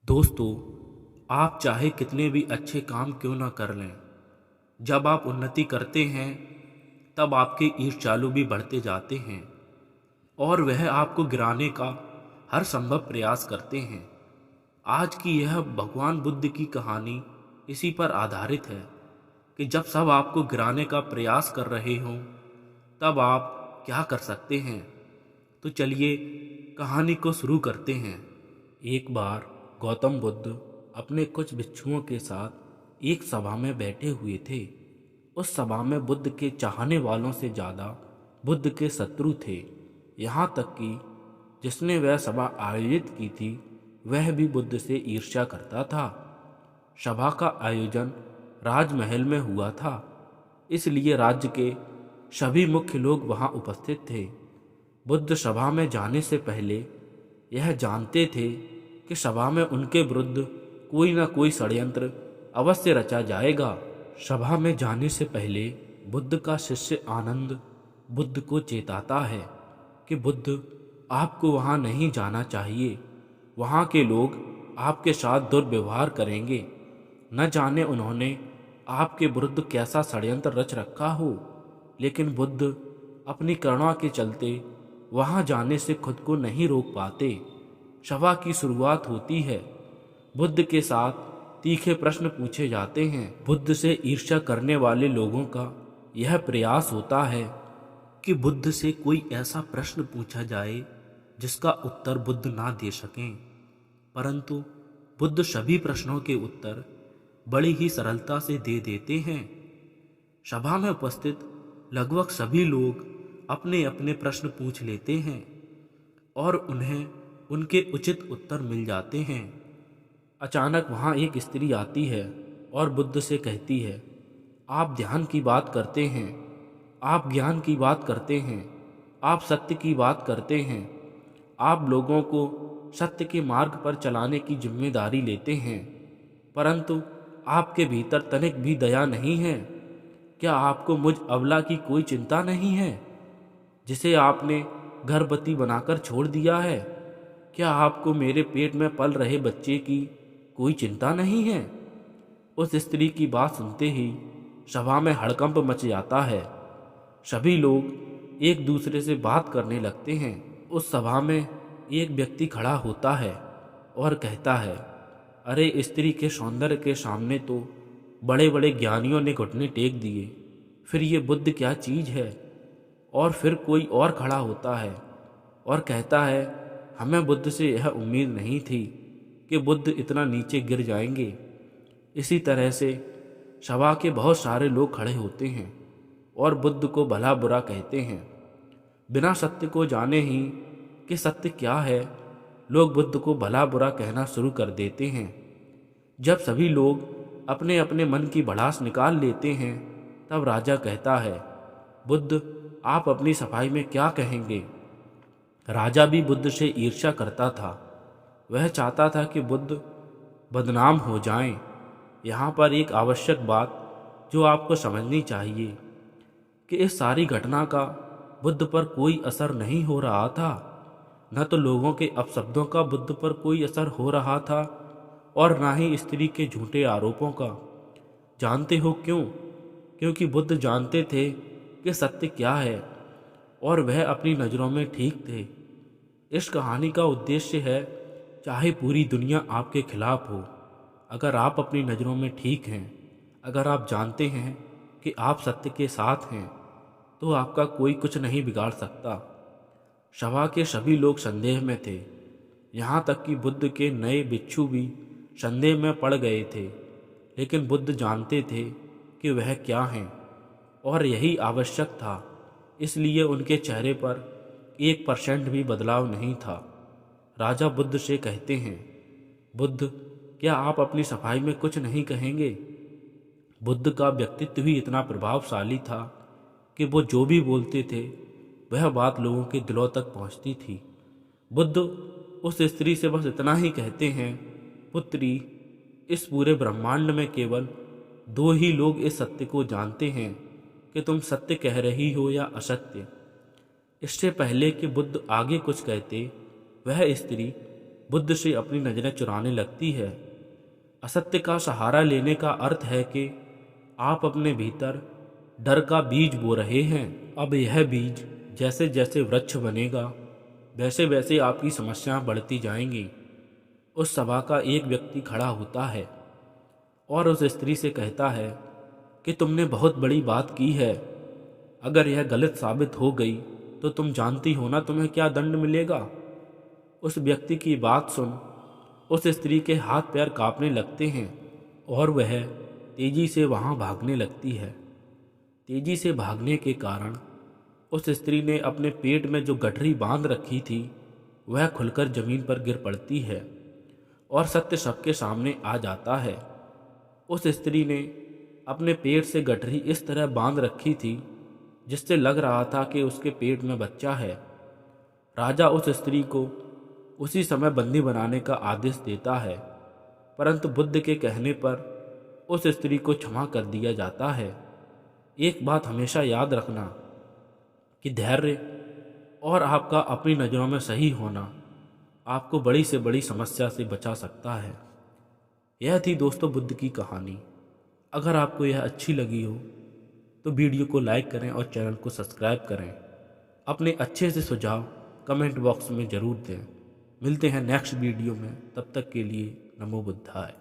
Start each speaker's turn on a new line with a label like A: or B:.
A: दोस्तों, आप चाहे कितने भी अच्छे काम क्यों ना कर लें, जब आप उन्नति करते हैं तब आपके ईर्ष्यालु भी बढ़ते जाते हैं और वह आपको गिराने का हर संभव प्रयास करते हैं। आज की यह भगवान बुद्ध की कहानी इसी पर आधारित है कि जब सब आपको गिराने का प्रयास कर रहे हों तब आप क्या कर सकते हैं। तो चलिए कहानी को शुरू करते हैं। एक बार गौतम बुद्ध अपने कुछ भिक्षुओं के साथ एक सभा में बैठे हुए थे। उस सभा में बुद्ध के चाहने वालों से ज़्यादा बुद्ध के शत्रु थे। यहाँ तक कि जिसने वह सभा आयोजित की थी वह भी बुद्ध से ईर्ष्या करता था। सभा का आयोजन राजमहल में हुआ था, इसलिए राज्य के सभी मुख्य लोग वहां उपस्थित थे। बुद्ध सभा में जाने से पहले यह जानते थे कि सभा में उनके विरुद्ध कोई न कोई षड्यंत्र अवश्य रचा जाएगा। सभा में जाने से पहले बुद्ध का शिष्य आनंद बुद्ध को चेताता है कि बुद्ध, आपको वहां नहीं जाना चाहिए। वहां के लोग आपके साथ दुर्व्यवहार करेंगे। न जाने उन्होंने आपके विरुद्ध कैसा षड्यंत्र रच रखा हो, लेकिन बुद्ध अपनी करुणा के चलते वहां जाने से खुद को नहीं रोक पाते। सभा की शुरुआत होती है। बुद्ध के साथ तीखे प्रश्न पूछे जाते हैं। बुद्ध से ईर्ष्या करने वाले लोगों का यह प्रयास होता है कि बुद्ध से कोई ऐसा प्रश्न पूछा जाए जिसका उत्तर बुद्ध ना दे सकें, परंतु बुद्ध सभी प्रश्नों के उत्तर बड़ी ही सरलता से दे देते हैं। सभा में उपस्थित लगभग सभी लोग अपने अपने प्रश्न पूछ लेते हैं और उन्हें उनके उचित उत्तर मिल जाते हैं। अचानक वहां एक स्त्री आती है और बुद्ध से कहती है, आप ध्यान की बात करते हैं, आप ज्ञान की बात करते हैं, आप सत्य की बात करते हैं, आप लोगों को सत्य के मार्ग पर चलाने की जिम्मेदारी लेते हैं, परंतु आपके भीतर तनिक भी दया नहीं है। क्या आपको मुझ अबला की कोई चिंता नहीं है जिसे आपने गर्भवती बनाकर छोड़ दिया है? क्या आपको मेरे पेट में पल रहे बच्चे की कोई चिंता नहीं है? उस स्त्री की बात सुनते ही सभा में हड़कंप मच जाता है। सभी लोग एक दूसरे से बात करने लगते हैं। उस सभा में एक व्यक्ति खड़ा होता है और कहता है, अरे, स्त्री के सौंदर्य के सामने तो बड़े बड़े ज्ञानियों ने घुटने टेक दिए, फिर ये बुद्ध क्या चीज़ है। और फिर कोई और खड़ा होता है और कहता है, हमें बुद्ध से यह उम्मीद नहीं थी कि बुद्ध इतना नीचे गिर जाएंगे। इसी तरह से सभा के बहुत सारे लोग खड़े होते हैं और बुद्ध को भला बुरा कहते हैं। बिना सत्य को जाने ही कि सत्य क्या है, लोग बुद्ध को भला बुरा कहना शुरू कर देते हैं। जब सभी लोग अपने अपने मन की भड़ास निकाल लेते हैं तब राजा कहता है, बुद्ध, आप अपनी सफाई में क्या कहेंगे? राजा भी बुद्ध से ईर्ष्या करता था। वह चाहता था कि बुद्ध बदनाम हो जाएं। यहाँ पर एक आवश्यक बात जो आपको समझनी चाहिए कि इस सारी घटना का बुद्ध पर कोई असर नहीं हो रहा था। न तो लोगों के अपशब्दों का बुद्ध पर कोई असर हो रहा था और न ही स्त्री के झूठे आरोपों का। जानते हो क्यों? क्योंकि बुद्ध जानते थे कि सत्य क्या है और वह अपनी नज़रों में ठीक थे। इस कहानी का उद्देश्य है, चाहे पूरी दुनिया आपके खिलाफ हो, अगर आप अपनी नज़रों में ठीक हैं, अगर आप जानते हैं कि आप सत्य के साथ हैं, तो आपका कोई कुछ नहीं बिगाड़ सकता। सभा के सभी लोग संदेह में थे। यहाँ तक कि बुद्ध के नए भिक्षु भी संदेह में पड़ गए थे, लेकिन बुद्ध जानते थे कि वह क्या हैं और यही आवश्यक था। इसलिए उनके चेहरे पर 1% भी बदलाव नहीं था। राजा बुद्ध से कहते हैं, बुद्ध, क्या आप अपनी सफाई में कुछ नहीं कहेंगे? बुद्ध का व्यक्तित्व ही इतना प्रभावशाली था कि वो जो भी बोलते थे वह बात लोगों के दिलों तक पहुंचती थी। बुद्ध उस स्त्री से बस इतना ही कहते हैं, पुत्री, इस पूरे ब्रह्मांड में केवल 2 ही लोग इस सत्य को जानते हैं कि तुम सत्य कह रही हो या असत्य। इससे पहले कि बुद्ध आगे कुछ कहते, वह स्त्री बुद्ध से अपनी नज़रें चुराने लगती है। असत्य का सहारा लेने का अर्थ है कि आप अपने भीतर डर का बीज बो रहे हैं। अब यह बीज जैसे जैसे वृक्ष बनेगा वैसे वैसे आपकी समस्याएं बढ़ती जाएंगी। उस सभा का एक व्यक्ति खड़ा होता है और उस स्त्री से कहता है कि तुमने बहुत बड़ी बात की है। अगर यह गलत साबित हो गई तो तुम जानती हो ना तुम्हें क्या दंड मिलेगा। उस व्यक्ति की बात सुन उस स्त्री के हाथ पैर कांपने लगते हैं और वह तेजी से वहां भागने लगती है। तेजी से भागने के कारण उस स्त्री ने अपने पेट में जो गठरी बांध रखी थी वह खुलकर जमीन पर गिर पड़ती है और सत्य सबके सामने आ जाता है। उस स्त्री ने अपने पेट से गठरी इस तरह बांध रखी थी जिससे लग रहा था कि उसके पेट में बच्चा है। राजा उस स्त्री को उसी समय बंदी बनाने का आदेश देता है, परंतु बुद्ध के कहने पर उस स्त्री को क्षमा कर दिया जाता है। एक बात हमेशा याद रखना कि धैर्य और आपका अपनी नज़रों में सही होना आपको बड़ी से बड़ी समस्या से बचा सकता है। यह थी दोस्तों बुद्ध की कहानी। अगर आपको यह अच्छी लगी हो तो वीडियो को लाइक करें और चैनल को सब्सक्राइब करें। अपने अच्छे से सुझाव कमेंट बॉक्स में ज़रूर दें। मिलते हैं नेक्स्ट वीडियो में, तब तक के लिए नमो बुद्धाय।